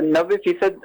90%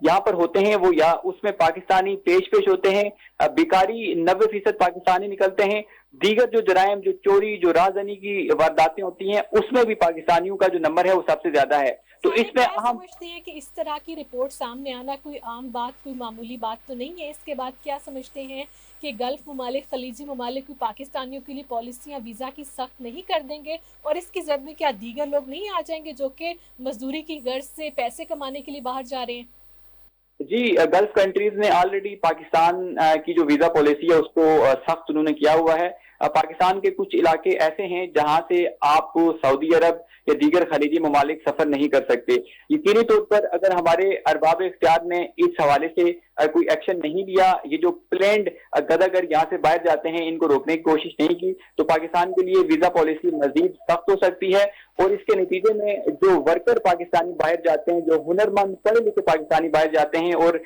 یہاں پر ہوتے ہیں وہ یا اس میں پاکستانی پیش ہوتے ہیں، بیکاری 90% پاکستانی نکلتے ہیں، دیگر جو جرائم، جو چوری، جو رازداری کی وارداتیں ہوتی ہیں، اس میں بھی پاکستانیوں کا جو نمبر ہے وہ سب سے زیادہ ہے۔ تو اس میں کیا سمجھتے ہیں کہ اس طرح کی رپورٹ سامنے آنا کوئی عام بات، کوئی معمولی بات تو نہیں ہے؟ اس کے بعد کیا سمجھتے ہیں کہ گلف ممالک، خلیجی ممالک کوئی پاکستانیوں کے لیے پالیسیاں ویزا کی سخت نہیں کر دیں گے؟ اور اس کی زد میں کیا دیگر لوگ نہیں آ جائیں گے جو کہ مزدوری کی غرض سے پیسے کمانے کے لیے باہر جا رہے ہیں؟ جی، گلف کنٹریز نے آلریڈی پاکستان کی جو ویزا پالیسی ہے اس کو سخت انہوں نے کیا ہوا ہے۔ پاکستان کے کچھ علاقے ایسے ہیں جہاں سے آپ سعودی عرب یا دیگر خلیجی ممالک سفر نہیں کر سکتے۔ یقینی طور پر اگر ہمارے ارباب اختیار نے اس حوالے سے کوئی ایکشن نہیں لیا، یہ جو پلینڈ گداگر یہاں سے باہر جاتے ہیں ان کو روکنے کی کوشش نہیں کی، تو پاکستان کے لیے ویزا پالیسی مزید سخت ہو سکتی ہے، اور اس کے نتیجے میں جو ورکر پاکستانی باہر جاتے ہیں، جو ہنرمند پڑھے لکھے پاکستانی باہر جاتے ہیں اور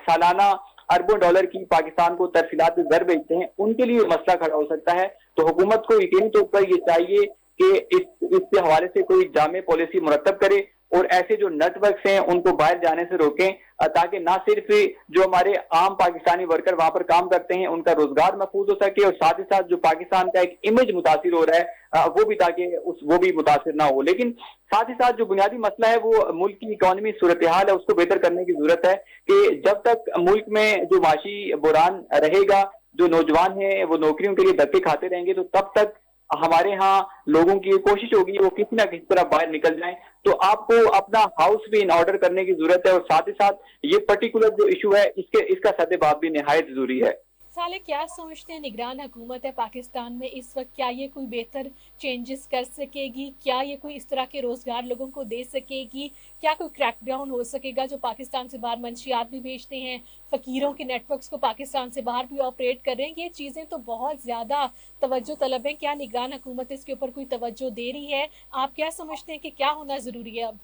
سالانہ اربوں ڈالر کی پاکستان کو ترسیلات زر بیچتے ہیں، ان کے لیے مسئلہ کھڑا ہو سکتا ہے۔ تو حکومت کو یقینی طور پر یہ چاہیے کہ اس کے حوالے سے کوئی جامع پالیسی مرتب کرے اور ایسے جو نیٹ ورکس ہیں ان کو باہر جانے سے روکیں، تاکہ نہ صرف جو ہمارے عام پاکستانی ورکر وہاں پر کام کرتے ہیں ان کا روزگار محفوظ ہو سکے، اور ساتھ ہی ساتھ جو پاکستان کا ایک امیج متاثر ہو رہا ہے وہ بھی تاکہ وہ بھی متاثر نہ ہو۔ لیکن ساتھ ہی ساتھ جو بنیادی مسئلہ ہے وہ ملک کی اکانومی صورتحال ہے، اس کو بہتر کرنے کی ضرورت ہے کہ جب تک ملک میں جو معاشی بحران رہے گا، جو نوجوان ہیں وہ نوکریوں کے لیے دھکے کھاتے رہیں گے، تو تب تک ہمارے ہاں لوگوں کی کوشش ہوگی وہ کسی نہ کسی طرح باہر نکل جائیں۔ تو آپ کو اپنا ہاؤس بھی ان آرڈر کرنے کی ضرورت ہے، اور ساتھ ہی ساتھ یہ پرٹیکولر جو ایشو ہے اس کا سدباب بھی نہایت ضروری ہے۔ صالح، کیا سمجھتے ہیں نگران حکومت ہے پاکستان میں اس وقت، کیا یہ کوئی بہتر چینجز کر سکے گی؟ کیا یہ کوئی اس طرح کے روزگار لوگوں کو دے سکے گی؟ کیا کوئی کریک ڈاؤن ہو سکے گا جو پاکستان سے باہر منشیات بھی بھیجتے ہیں، فقیروں کے نیٹ ورکس کو پاکستان سے باہر بھی آپریٹ کر رہے ہیں؟ یہ چیزیں تو بہت زیادہ توجہ طلب ہیں، کیا نگران حکومت اس کے اوپر کوئی توجہ دے رہی ہے؟ آپ کیا سمجھتے ہیں کہ کیا ہونا ضروری ہے اب؟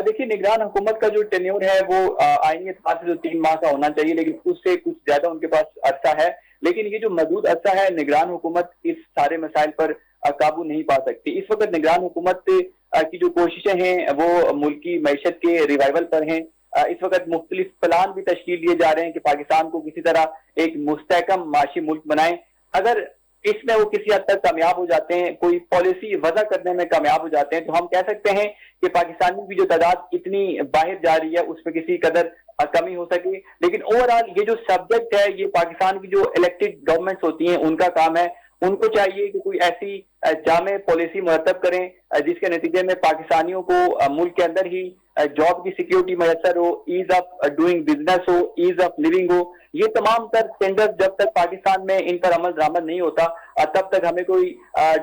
دیکھیے، نگران حکومت کا جو ٹینیور ہے وہ آئینی اعتبار سے جو 3 ماہ کا ہونا چاہیے، لیکن اس سے کچھ زیادہ ان کے پاس عرصہ ہے۔ لیکن یہ جو محدود عرصہ ہے، نگران حکومت اس سارے مسائل پر قابو نہیں پا سکتی۔ اس وقت نگران حکومت کی جو کوششیں ہیں وہ ملکی معیشت کے ریوائول پر ہیں۔ اس وقت مختلف پلان بھی تشکیل دیے جا رہے ہیں کہ پاکستان کو کسی طرح ایک مستحکم معاشی ملک بنائیں۔ اگر اس میں وہ کسی حد تک کامیاب ہو جاتے ہیں، کوئی پالیسی وضع کرنے میں کامیاب ہو جاتے ہیں، تو ہم کہہ سکتے ہیں کہ پاکستانیوں کی جو تعداد اتنی باہر جا رہی ہے اس پہ کسی قدر کمی ہو سکے۔ لیکن اوور آل یہ جو سبجیکٹ ہے یہ پاکستان کی جو الیکٹڈ گورنمنٹس ہوتی ہیں ان کا کام ہے، ان کو چاہیے کہ کوئی ایسی جامع پالیسی مرتب کریں جس کے نتیجے میں پاکستانیوں کو ملک کے اندر ہی جاب کی سیکیورٹی میسر ہو، ایز آف ڈوئنگ بزنس ہو، ایز آف لیونگ ہو۔ یہ تمام تر اسٹینڈرڈ جب تک پاکستان میں ان پر عمل درآمد نہیں ہوتا تب تک ہمیں کوئی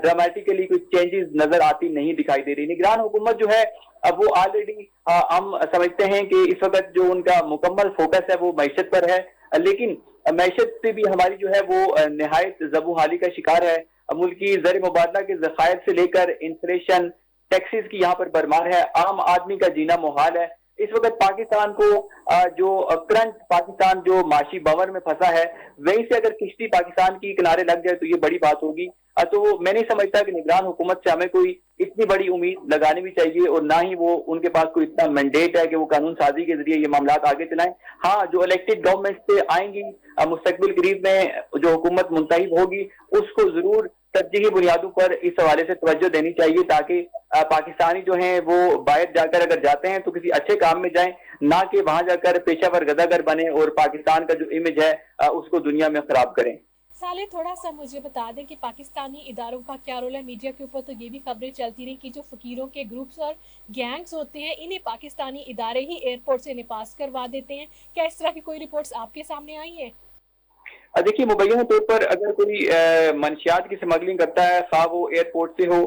ڈرامیٹیکلی کوئی چینجز نظر آتی نہیں دکھائی دے رہی۔ نگران حکومت جو ہے اب وہ آلریڈی ہم سمجھتے ہیں کہ اس وقت جو ان کا مکمل فوکس ہے وہ معیشت پر ہے، لیکن معیشت سے بھی ہماری جو ہے وہ نہایت زبوں حالی کا شکار ہے۔ ملکی زر مبادلہ کے ذخائر سے لے کر انفلیشن، ٹیکسز کی یہاں پر بھرمار ہے، عام آدمی کا جینا محال ہے۔ اس وقت پاکستان کو جو کرنٹ پاکستان جو معاشی بور میں پھنسا ہے، وہیں سے اگر کشتی پاکستان کی کنارے لگ جائے تو یہ بڑی بات ہوگی۔ تو میں نہیں سمجھتا کہ نگران حکومت سے ہمیں کوئی اتنی بڑی امید لگانی بھی چاہیے، اور نہ ہی وہ ان کے پاس کوئی اتنا مینڈیٹ ہے کہ وہ قانون سازی کے ذریعے یہ معاملات آگے چلائیں۔ ہاں، جو الیکٹڈ گورنمنٹ سے آئیں گی مستقبل قریب میں جو حکومت منتخب ہوگی اس کو ضرور ترجیحی بنیادوں پر اس حوالے سے توجہ دینی چاہیے تاکہ پاکستانی جو ہیں وہ باہر جا کر اگر جاتے ہیں تو کسی اچھے کام میں جائیں، نہ کہ وہاں جا کر پیشہ ور گداگر بنے اور پاکستان کا جو امیج ہے اس کو دنیا میں خراب کریں۔ صالح، تھوڑا سا مجھے بتا دیں کہ پاکستانی اداروں کا کیا رول ہے؟ میڈیا کے اوپر تو یہ بھی خبریں چلتی رہی کہ جو فقیروں کے گروپس اور گینگز ہوتے ہیں انہیں پاکستانی ادارے ہی ایئرپورٹ سے انہیں پاس کروا دیتے ہیں، کیا اس طرح کی کوئی رپورٹس آپ کے سامنے آئی ہیں؟ دیکھیے، مبینہ طور پر اگر کوئی منشیات کی سمگلنگ کرتا ہے، خواہ وہ ایئرپورٹ سے ہو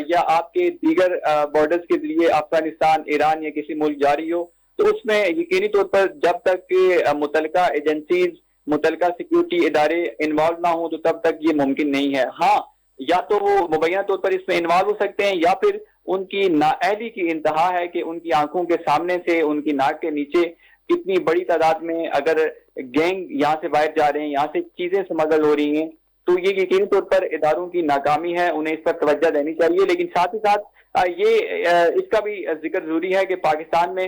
یا آپ کے دیگر بارڈرز کے ذریعے افغانستان، ایران یا کسی ملک جاری ہو، تو اس میں یقینی طور پر جب تک کہ متعلقہ ایجنسیز، متعلقہ سیکیورٹی ادارے انوالو نہ ہوں تو تب تک یہ ممکن نہیں ہے۔ ہاں، یا تو وہ مبینہ طور پر اس میں انوالو ہو سکتے ہیں، یا پھر ان کی نااہلی کی انتہا ہے کہ ان کی آنکھوں کے سامنے سے، ان کی ناک کے نیچے اتنی بڑی تعداد میں اگر گینگ یہاں سے باہر جا رہے ہیں، یہاں سے چیزیں سمگل ہو رہی ہیں، تو یہ یقینی طور پر اداروں کی ناکامی ہے، انہیں اس پر توجہ دینی چاہیے۔ لیکن ساتھ ہی ساتھ یہ اس کا بھی ذکر ضروری ہے کہ پاکستان میں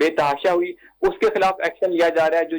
بے تحاشا ہوئی، اس کے خلاف ایکشن لیا جا رہا ہے۔ جو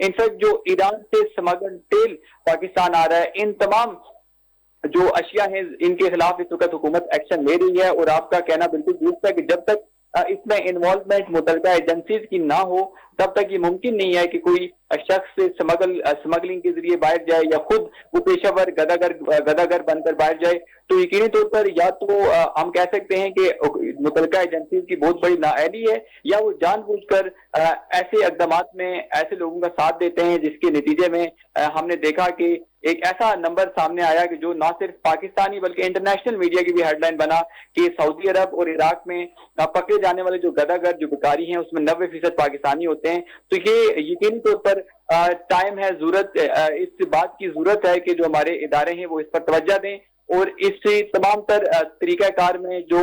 انفیکٹ جو ایران سے smuggled تیل پاکستان آ رہا ہے، ان تمام جو اشیاء ہیں ان کے خلاف اس وقت حکومت ایکشن لے رہی ہے۔ اور آپ کا کہنا بالکل درست ہے کہ جب تک اس میں انوالومنٹ متعلقہ ایجنسیز کی نہ ہو تب تک یہ ممکن نہیں ہے کہ کوئی شخص سمگلنگ کے ذریعے باہر جائے یا خود وہ پیشہ ور گداگر بن کر باہر جائے، تو یقینی طور پر یا تو ہم کہہ سکتے ہیں کہ متعلقہ ایجنسیز کی بہت بڑی نااہلی ہے، یا وہ جان بوجھ کر ایسے اقدامات میں ایسے لوگوں کا ساتھ دیتے ہیں، جس کے نتیجے میں ہم نے دیکھا کہ ایک ایسا نمبر سامنے آیا کہ جو نہ صرف پاکستانی بلکہ انٹرنیشنل میڈیا کی بھی ہیڈ لائن بنا کہ سعودی عرب اور عراق میں پکڑے جانے والے جو گداگر جو بکاری ہیں اس میں 90% پاکستانی ہوتے ہیں۔ تو یہ یقینی طور پر ٹائم ہے، ضرورت اس بات کی ضرورت ہے کہ جو ہمارے ادارے ہیں وہ اس پر توجہ دیں، اور اس سے تمام تر طریقہ کار میں جو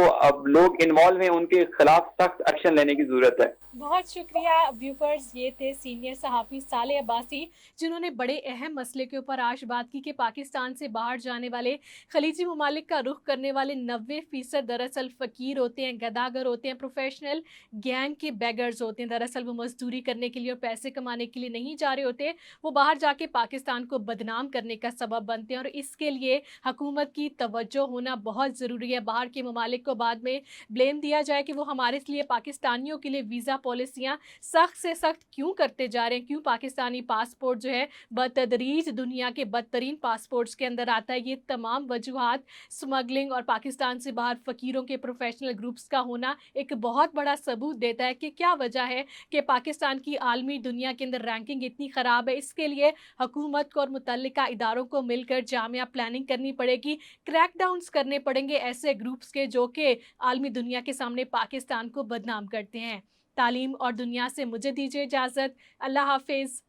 لوگ انوالو ہیں ان کے خلاف سخت ایکشن لینے کی ضرورت ہے۔ بہت شکریہ ویورز، یہ تھے سینئر صحافی صالح عباسی، جنہوں نے بڑے اہم مسئلے کے اوپر آج بات کی کہ پاکستان سے باہر جانے والے خلیجی ممالک کا رخ کرنے والے 90% دراصل فقیر ہوتے ہیں، گداگر ہوتے ہیں، پروفیشنل گینگ کے بیگرز ہوتے ہیں۔ دراصل وہ مزدوری کرنے کے لیے اور پیسے کمانے کے لیے نہیں جا رہے ہوتے، وہ باہر جا کے پاکستان کو بدنام کرنے کا سبب بنتے ہیں، اور اس کے لیے حکومت کی توجہ ہونا بہت ضروری ہے۔ باہر کے ممالک کو بعد میں بلیم دیا جائے کہ وہ ہمارے لیے پاکستانیوں کے لیے ویزا پالیسیاں سخت سے سخت کیوں کرتے جا رہے ہیں، کیوں پاکستانی پاسپورٹ جو ہے بتدریج دنیا کے بدترین پاسپورٹس کے اندر آتا ہے۔ یہ تمام وجوہات سمگلنگ اور پاکستان سے باہر فقیروں کے پروفیشنل گروپس کا ہونا ایک بہت بڑا ثبوت دیتا ہے کہ کیا وجہ ہے کہ پاکستان کی عالمی دنیا کے اندر رینکنگ اتنی خراب ہے۔ اس کے لیے حکومت کو اور متعلقہ اداروں کو مل کر جامع پلاننگ کرنی پڑے گی، کریک ڈاؤنز کرنے پڑیں گے ایسے گروپس کے جو کہ عالمی دنیا کے سامنے پاکستان کو بدنام کرتے ہیں۔ تعلیم اور دنیا سے مجھے دیجیے اجازت، اللہ حافظ۔